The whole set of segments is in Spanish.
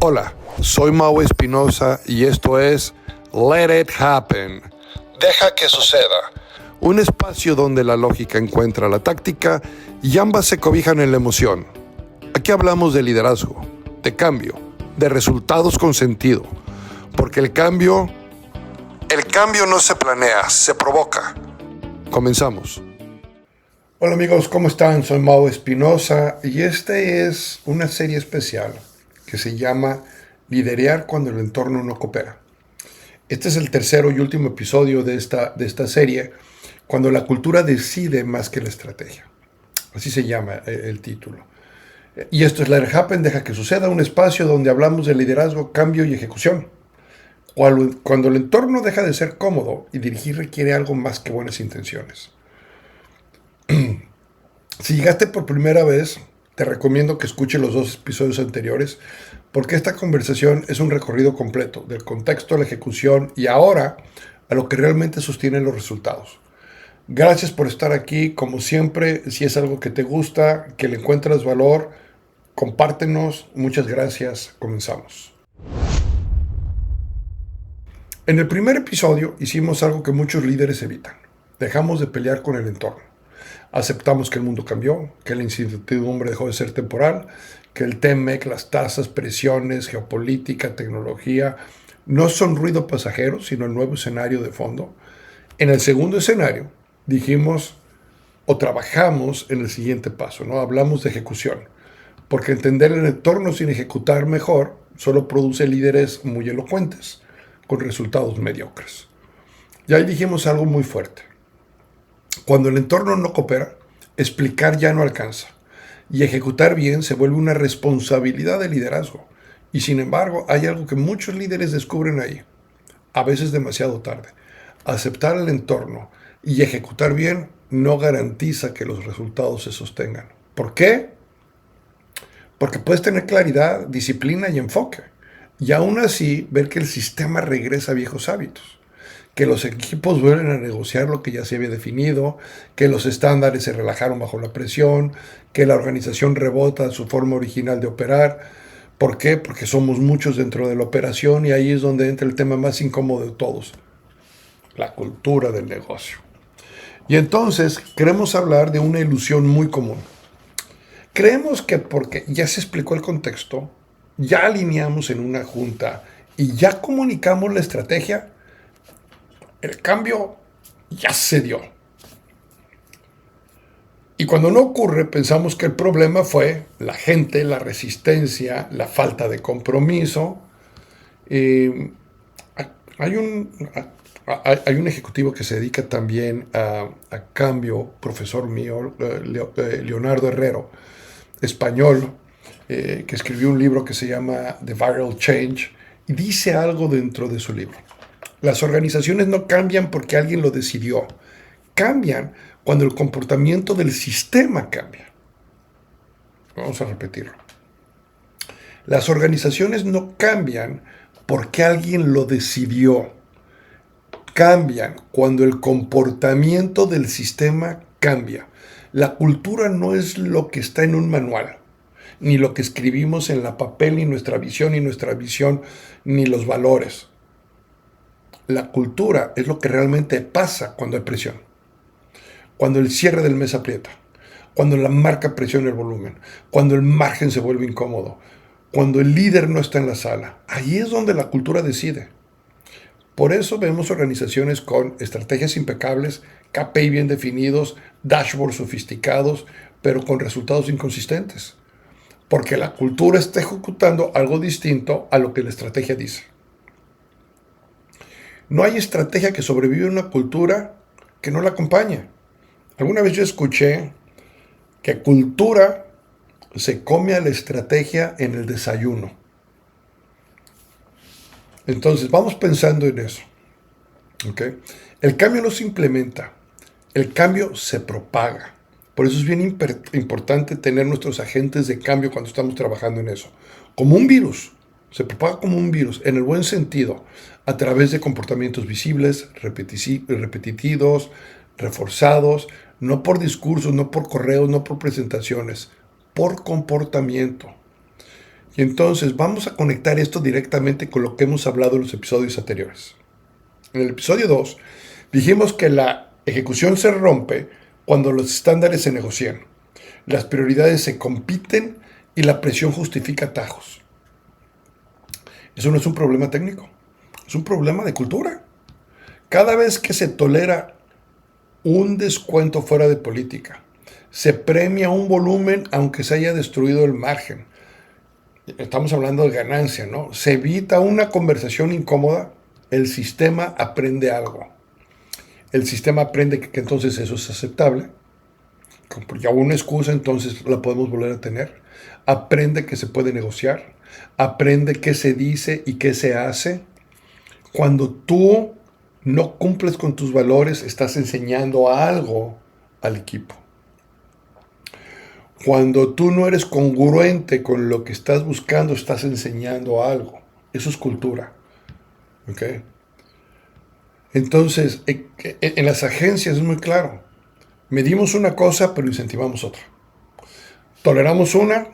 Hola, soy Mau Espinosa y esto es Let It Happen. Deja que suceda. Un espacio donde la lógica encuentra la táctica y ambas se cobijan en la emoción. Aquí hablamos de liderazgo, de cambio, de resultados con sentido. Porque el cambio no se planea, se provoca. Comenzamos. Hola amigos, ¿cómo están? Soy Mau Espinosa y esta es una serie especial que se llama Liderear cuando el entorno no coopera. Este es el tercero y último episodio de esta serie, cuando la cultura decide más que la estrategia. Así se llama el título. Y esto es Let It Happen, deja que suceda, un espacio donde hablamos de liderazgo, cambio y ejecución. Cuando el entorno deja de ser cómodo y dirigir requiere algo más que buenas intenciones. Si llegaste por primera vez, te recomiendo que escuches los 2 episodios anteriores, porque esta conversación es un recorrido completo, del contexto a la ejecución y ahora a lo que realmente sostiene los resultados. Gracias por estar aquí, como siempre, si es algo que te gusta, que le encuentras valor, compártenos, muchas gracias, comenzamos. En el primer episodio hicimos algo que muchos líderes evitan, dejamos de pelear con el entorno. Aceptamos que el mundo cambió, que la incertidumbre dejó de ser temporal, que el TEMEC, las tasas, presiones, geopolítica, tecnología, no son ruido pasajero, sino el nuevo escenario de fondo. En el segundo escenario, dijimos o trabajamos en el siguiente paso, ¿no? Hablamos de ejecución, porque entender el entorno sin ejecutar mejor solo produce líderes muy elocuentes, con resultados mediocres. Y ahí dijimos algo muy fuerte. Cuando el entorno no coopera, explicar ya no alcanza y ejecutar bien se vuelve una responsabilidad de liderazgo. Y sin embargo, hay algo que muchos líderes descubren ahí, a veces demasiado tarde. Aceptar el entorno y ejecutar bien no garantiza que los resultados se sostengan. ¿Por qué? Porque puedes tener claridad, disciplina y enfoque, y aún así ver que el sistema regresa a viejos hábitos, que los equipos vuelven a negociar lo que ya se había definido, que los estándares se relajaron bajo la presión, que la organización rebota a su forma original de operar. ¿Por qué? Porque somos muchos dentro de la operación y ahí es donde entra el tema más incómodo de todos, la cultura del negocio. Y entonces queremos hablar de una ilusión muy común. Creemos que porque ya se explicó el contexto, ya alineamos en una junta y ya comunicamos la estrategia, el cambio ya se dio. Y cuando no ocurre, pensamos que el problema fue la gente, la resistencia, la falta de compromiso. Hay un ejecutivo que se dedica también a cambio, profesor mío, Leonardo Herrero, español, que escribió un libro que se llama The Viral Change, y dice algo dentro de su libro. Las organizaciones no cambian porque alguien lo decidió. Cambian cuando el comportamiento del sistema cambia. Vamos a repetirlo. Las organizaciones no cambian porque alguien lo decidió. Cambian cuando el comportamiento del sistema cambia. La cultura no es lo que está en un manual, ni lo que escribimos en la papel, ni nuestra visión, ni los valores. La cultura es lo que realmente pasa cuando hay presión. Cuando el cierre del mes aprieta. Cuando la marca presiona el volumen. Cuando el margen se vuelve incómodo. Cuando el líder no está en la sala. Ahí es donde la cultura decide. Por eso vemos organizaciones con estrategias impecables, KPI bien definidos, dashboards sofisticados, pero con resultados inconsistentes. Porque la cultura está ejecutando algo distinto a lo que la estrategia dice. No hay estrategia que sobrevive en una cultura que no la acompaña. Alguna vez yo escuché que cultura se come a la estrategia en el desayuno. Entonces, vamos pensando en eso. ¿Okay? El cambio no se implementa, el cambio se propaga. Por eso es bien importante tener nuestros agentes de cambio cuando estamos trabajando en eso. Como un virus. Se propaga como un virus, en el buen sentido, a través de comportamientos visibles, repetitivos, reforzados, no por discursos, no por correos, no por presentaciones, por comportamiento. Y entonces vamos a conectar esto directamente con lo que hemos hablado en los episodios anteriores. En el episodio 2 dijimos que la ejecución se rompe cuando los estándares se negocian, las prioridades se compiten y la presión justifica atajos. Eso no es un problema técnico, es un problema de cultura. Cada vez que se tolera un descuento fuera de política, se premia un volumen aunque se haya destruido el margen. Estamos hablando de ganancia, ¿no? Se evita una conversación incómoda, el sistema aprende algo. El sistema aprende que entonces eso es aceptable, porque una excusa entonces la podemos volver a tener. Aprende que se puede negociar, aprende qué se dice y qué se hace. Cuando tú no cumples con tus valores, estás enseñando algo al equipo. Cuando tú no eres congruente con lo que estás buscando, estás enseñando algo. Eso es cultura. ¿Ok? Entonces, en las agencias es muy claro. Medimos una cosa, pero incentivamos otra. Toleramos una,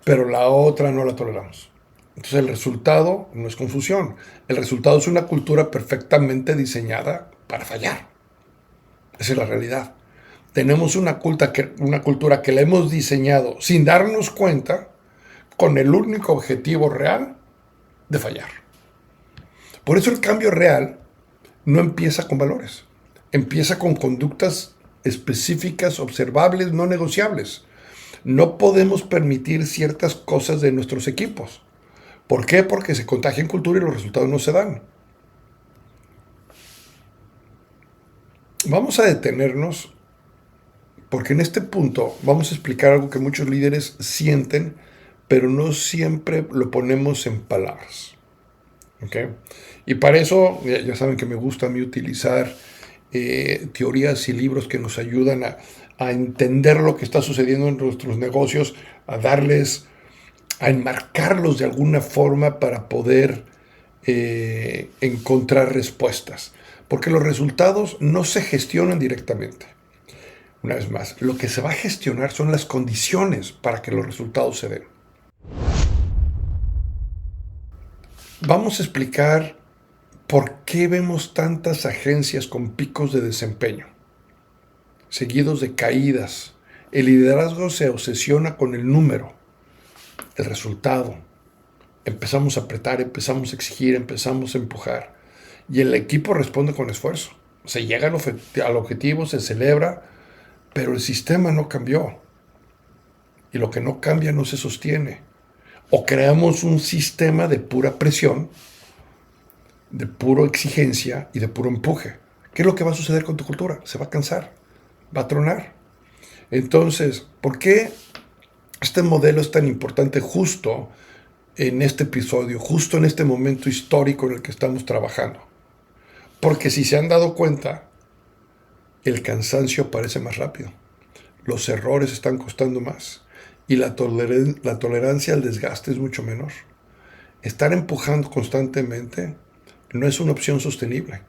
pero la otra no la toleramos. Entonces el resultado no es confusión. El resultado es una cultura perfectamente diseñada para fallar. Esa es la realidad. Tenemos una cultura que la hemos diseñado sin darnos cuenta con el único objetivo real de fallar. Por eso el cambio real no empieza con valores. Empieza con conductas específicas, observables, no negociables. No podemos permitir ciertas cosas de nuestros equipos. ¿Por qué? Porque se contagia en cultura y los resultados no se dan. Vamos a detenernos porque en este punto vamos a explicar algo que muchos líderes sienten, pero no siempre lo ponemos en palabras. ¿Okay? Y para eso, ya saben que me gusta a mí utilizar teorías y libros que nos ayudan a entender lo que está sucediendo en nuestros negocios, a enmarcarlos de alguna forma para poder encontrar respuestas. Porque los resultados no se gestionan directamente. Una vez más, lo que se va a gestionar son las condiciones para que los resultados se den. Vamos a explicar por qué vemos tantas agencias con picos de desempeño, seguidos de caídas. El liderazgo se obsesiona con el número, el resultado. Empezamos a apretar, empezamos a exigir, empezamos a empujar. Y el equipo responde con esfuerzo. Se llega al objetivo, se celebra, pero el sistema no cambió. Y lo que no cambia no se sostiene. O creamos un sistema de pura presión, de pura exigencia y de puro empuje. ¿Qué es lo que va a suceder con tu cultura? Se va a cansar, va a tronar. Entonces, ¿por qué este modelo es tan importante justo en este episodio, justo en este momento histórico en el que estamos trabajando? Porque si se han dado cuenta, el cansancio aparece más rápido, los errores están costando más y la tolerancia al desgaste es mucho menor. Estar empujando constantemente no es una opción sostenible.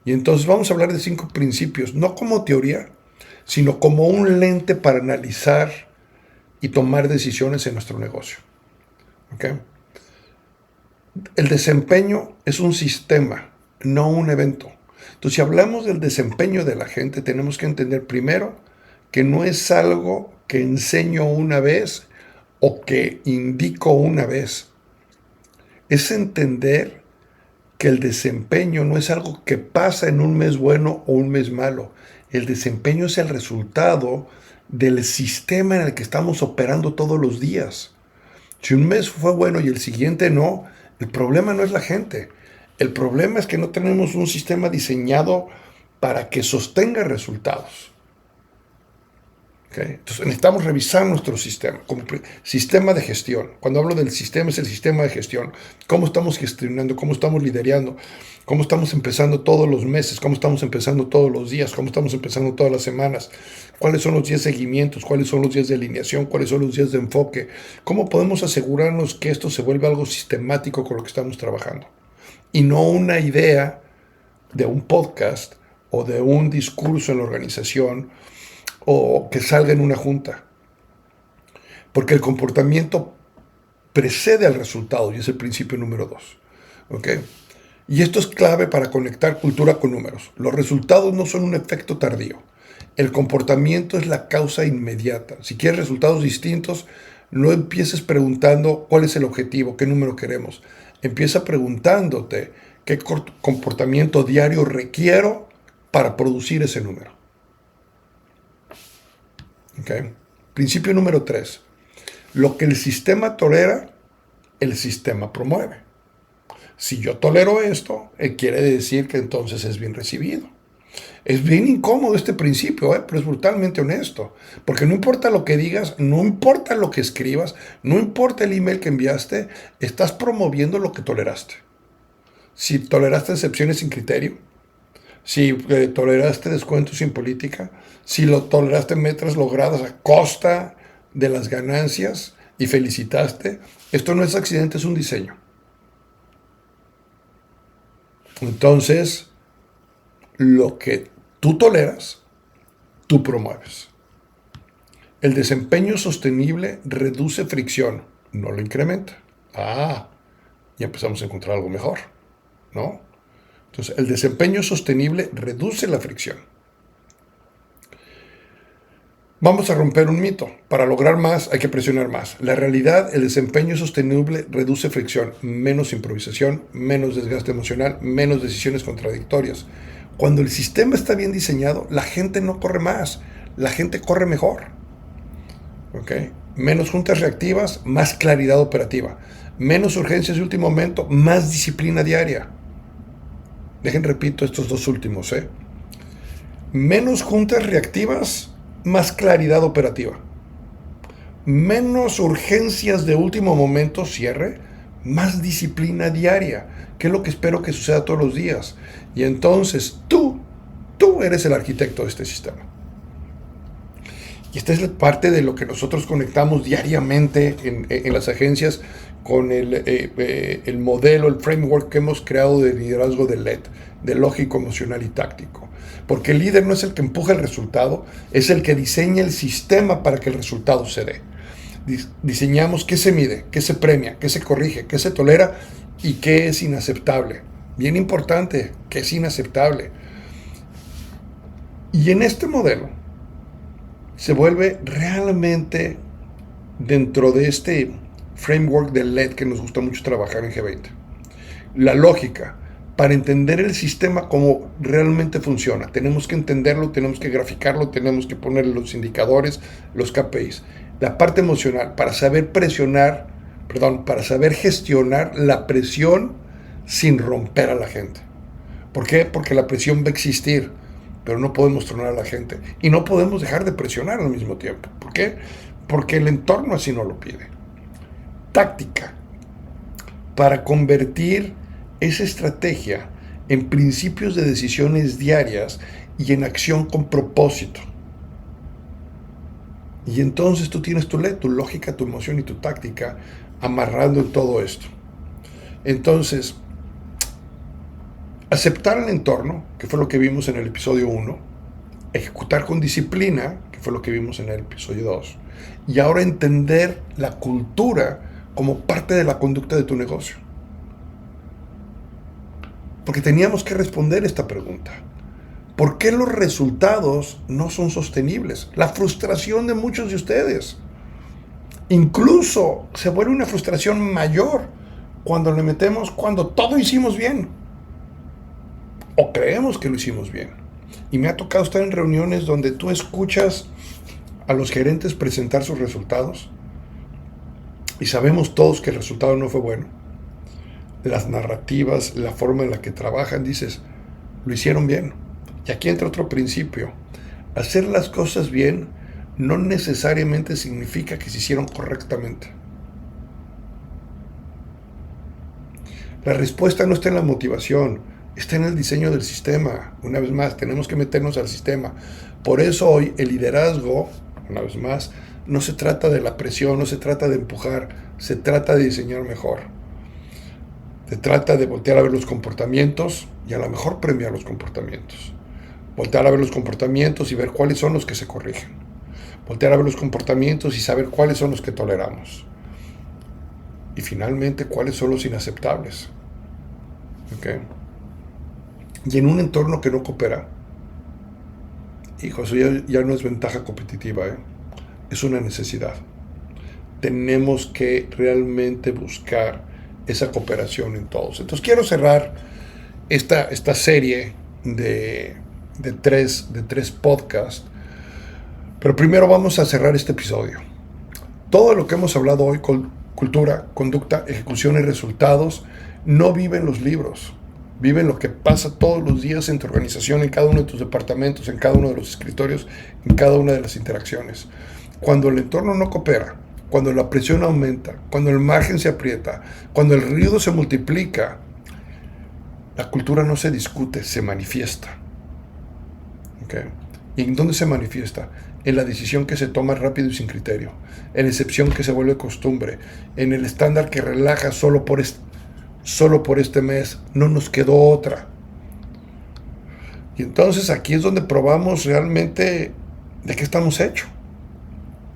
Y entonces vamos a hablar de 5 principios, no como teoría, sino como un lente para analizar y tomar decisiones en nuestro negocio. ¿Okay? El desempeño es un sistema, no un evento. Entonces, si hablamos del desempeño de la gente, tenemos que entender primero que no es algo que enseño una vez o que indico una vez. Es entender que el desempeño no es algo que pasa en un mes bueno o un mes malo. El desempeño es el resultado del sistema en el que estamos operando todos los días. Si un mes fue bueno y el siguiente no, el problema no es la gente. El problema es que no tenemos un sistema diseñado para que sostenga resultados. ¿Okay? Entonces necesitamos revisar nuestro sistema, como sistema de gestión. Cuando hablo del sistema, es el sistema de gestión. Cómo estamos gestionando, cómo estamos liderando, cómo estamos empezando todos los meses, cómo estamos empezando todos los días, cómo estamos empezando todas las semanas, cuáles son los días de seguimientos, cuáles son los días de alineación, cuáles son los días de enfoque, cómo podemos asegurarnos que esto se vuelva algo sistemático con lo que estamos trabajando. Y no una idea de un podcast o de un discurso en la organización o que salga en una junta. Porque el comportamiento precede al resultado y es el principio número 2. ¿Ok? Y esto es clave para conectar cultura con números. Los resultados no son un efecto tardío. El comportamiento es la causa inmediata. Si quieres resultados distintos, no empieces preguntando cuál es el objetivo, qué número queremos. Empieza preguntándote qué comportamiento diario requiero para producir ese número. ¿Okay? Principio número 3. Lo que el sistema tolera, el sistema promueve. Si yo tolero esto, quiere decir que entonces es bien recibido. Es bien incómodo este principio, pero es brutalmente honesto. Porque no importa lo que digas, no importa lo que escribas, no importa el email que enviaste, estás promoviendo lo que toleraste. Si toleraste excepciones sin criterio, si toleraste descuentos sin política, si lo toleraste metas logradas a costa de las ganancias y felicitaste, esto no es accidente, es un diseño. Entonces, lo que tú toleras, tú promueves. El desempeño sostenible reduce fricción, no lo incrementa. Ya empezamos a encontrar algo mejor, ¿no? Entonces, el desempeño sostenible reduce la fricción. Vamos a romper un mito. Para lograr más hay que presionar más. La realidad, el desempeño sostenible reduce fricción, menos improvisación, menos desgaste emocional, menos decisiones contradictorias. Cuando el sistema está bien diseñado, la gente no corre más, la gente corre mejor. ¿Okay? Menos juntas reactivas, más claridad operativa. Menos urgencias de último momento, más disciplina diaria. Repito estos dos últimos. Menos juntas reactivas, más claridad operativa. Menos urgencias de último momento, cierre, más disciplina diaria, que es lo que espero que suceda todos los días. Y entonces tú eres el arquitecto de este sistema. Y esta es parte de lo que nosotros conectamos diariamente en las agencias con el modelo, el framework que hemos creado de liderazgo de LED, de lógico, emocional y táctico. Porque el líder no es el que empuja el resultado, es el que diseña el sistema para que el resultado se dé. Diseñamos qué se mide, qué se premia, qué se corrige, qué se tolera y qué es inaceptable. Bien importante, qué es inaceptable. Y en este modelo se vuelve realmente dentro de este framework del LED que nos gusta mucho trabajar en G20. La lógica, para entender el sistema como realmente funciona. Tenemos que entenderlo, tenemos que graficarlo, tenemos que ponerle los indicadores, los KPIs. La parte emocional, para saber para saber gestionar la presión sin romper a la gente. ¿Por qué? Porque la presión va a existir, pero no podemos tronar a la gente. Y no podemos dejar de presionar al mismo tiempo. ¿Por qué? Porque el entorno así no lo pide. Táctica, para convertir esa estrategia en principios de decisiones diarias y en acción con propósito. Y entonces tú tienes tu lógica, tu emoción y tu táctica amarrando en todo esto. Entonces, aceptar el entorno, que fue lo que vimos en el episodio 1, ejecutar con disciplina, que fue lo que vimos en el episodio 2, y ahora entender la cultura como parte de la conducta de tu negocio. Porque teníamos que responder esta pregunta. ¿Por qué los resultados no son sostenibles? La frustración de muchos de ustedes. Incluso se vuelve una frustración mayor cuando le metemos, cuando todo hicimos bien. O creemos que lo hicimos bien. Y me ha tocado estar en reuniones donde tú escuchas a los gerentes presentar sus resultados y sabemos todos que el resultado no fue bueno. Las narrativas, la forma en la que trabajan, dices, lo hicieron bien. Y aquí entra otro principio. Hacer las cosas bien no necesariamente significa que se hicieron correctamente. La respuesta no está en la motivación, está en el diseño del sistema. Una vez más, tenemos que meternos al sistema. Por eso hoy el liderazgo, una vez más, no se trata de la presión, no se trata de empujar, se trata de diseñar mejor. Se trata de voltear a ver los comportamientos y a lo mejor premiar los comportamientos. Voltear a ver los comportamientos y ver cuáles son los que se corrigen. Voltear a ver los comportamientos y saber cuáles son los que toleramos. Y finalmente, ¿cuáles son los inaceptables? ¿Okay? Y en un entorno que no coopera, hijo, eso ya no es ventaja competitiva, es una necesidad. Tenemos que realmente buscar esa cooperación en todos. Entonces quiero cerrar esta serie de tres podcasts, pero primero vamos a cerrar este episodio. Todo lo que hemos hablado hoy, cultura, conducta, ejecución y resultados, no vive en los libros. Vive en lo que pasa todos los días en tu organización, en cada uno de tus departamentos, en cada uno de los escritorios, en cada una de las interacciones. Cuando el entorno no coopera, cuando la presión aumenta, cuando el margen se aprieta, cuando el ruido se multiplica, la cultura no se discute, se manifiesta. ¿Okay? ¿Y en dónde se manifiesta? En la decisión que se toma rápido y sin criterio, en la excepción que se vuelve costumbre, en el estándar que relaja solo por este mes, no nos quedó otra. Y entonces aquí es donde probamos realmente de qué estamos hechos.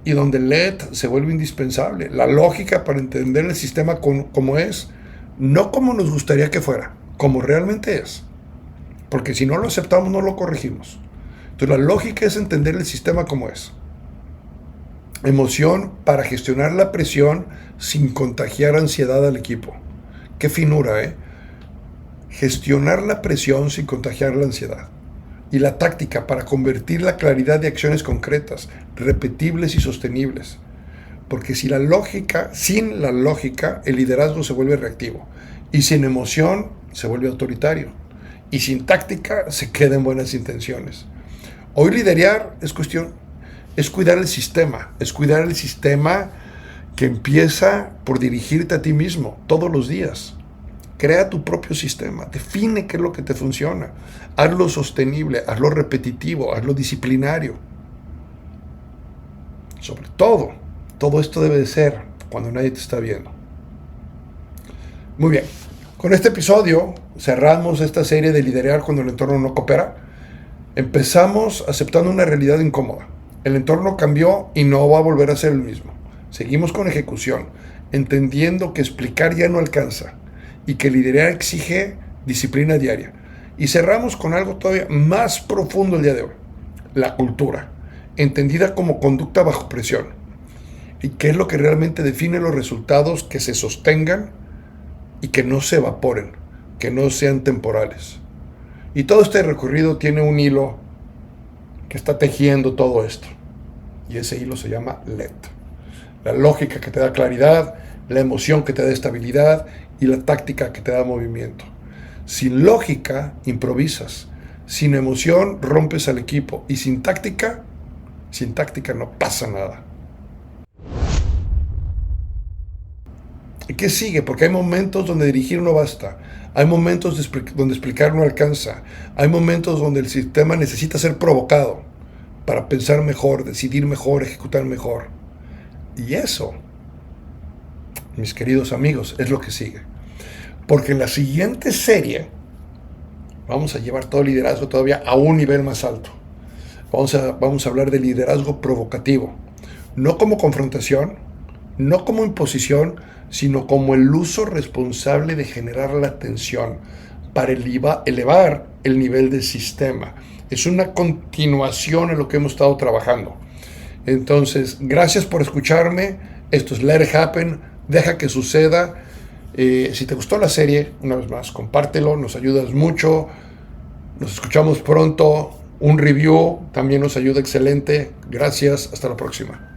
Y donde el LED se vuelve indispensable. La lógica para entender el sistema como es, no como nos gustaría que fuera, como realmente es. Porque si no lo aceptamos, no lo corregimos. Entonces la lógica es entender el sistema como es. Emoción para gestionar la presión sin contagiar ansiedad al equipo. Qué finura, ¿eh? Gestionar la presión sin contagiar la ansiedad. Y la táctica para convertir la claridad de acciones concretas, repetibles y sostenibles. Porque sin la lógica, el liderazgo se vuelve reactivo. Y sin emoción, se vuelve autoritario. Y sin táctica, se queda en buenas intenciones. Hoy liderar es cuidar el sistema. Es cuidar el sistema que empieza por dirigirte a ti mismo todos los días. Crea tu propio sistema, define qué es lo que te funciona, hazlo sostenible, hazlo repetitivo, hazlo disciplinario. Sobre todo esto debe de ser cuando nadie te está viendo. Muy bien, con este episodio cerramos esta serie de liderar cuando el entorno no coopera. Empezamos aceptando una realidad incómoda. El entorno cambió y no va a volver a ser el mismo. Seguimos con ejecución, entendiendo que explicar ya no alcanza y que liderar exige disciplina diaria. Y cerramos con algo todavía más profundo el día de hoy, la cultura, entendida como conducta bajo presión. ¿Y qué es lo que realmente define los resultados que se sostengan y que no se evaporen, que no sean temporales? Y todo este recorrido tiene un hilo que está tejiendo todo esto. Y ese hilo se llama LED. La lógica que te da claridad, la emoción que te da estabilidad y la táctica que te da movimiento. Sin lógica, improvisas. Sin emoción, rompes al equipo. Y sin táctica no pasa nada. ¿Y qué sigue? Porque hay momentos donde dirigir no basta. Hay momentos donde explicar no alcanza. Hay momentos donde el sistema necesita ser provocado para pensar mejor, decidir mejor, ejecutar mejor. Y eso, mis queridos amigos, es lo que sigue. Porque en la siguiente serie vamos a llevar todo el liderazgo todavía a un nivel más alto. Vamos a hablar de liderazgo provocativo. No como confrontación, no como imposición, sino como el uso responsable de generar la atención para elevar el nivel del sistema. Es una continuación en lo que hemos estado trabajando. Entonces, gracias por escucharme. Esto es Let It Happen. Deja que suceda. Si te gustó la serie, una vez más, compártelo. Nos ayudas mucho. Nos escuchamos pronto. Un review también nos ayuda excelente. Gracias. Hasta la próxima.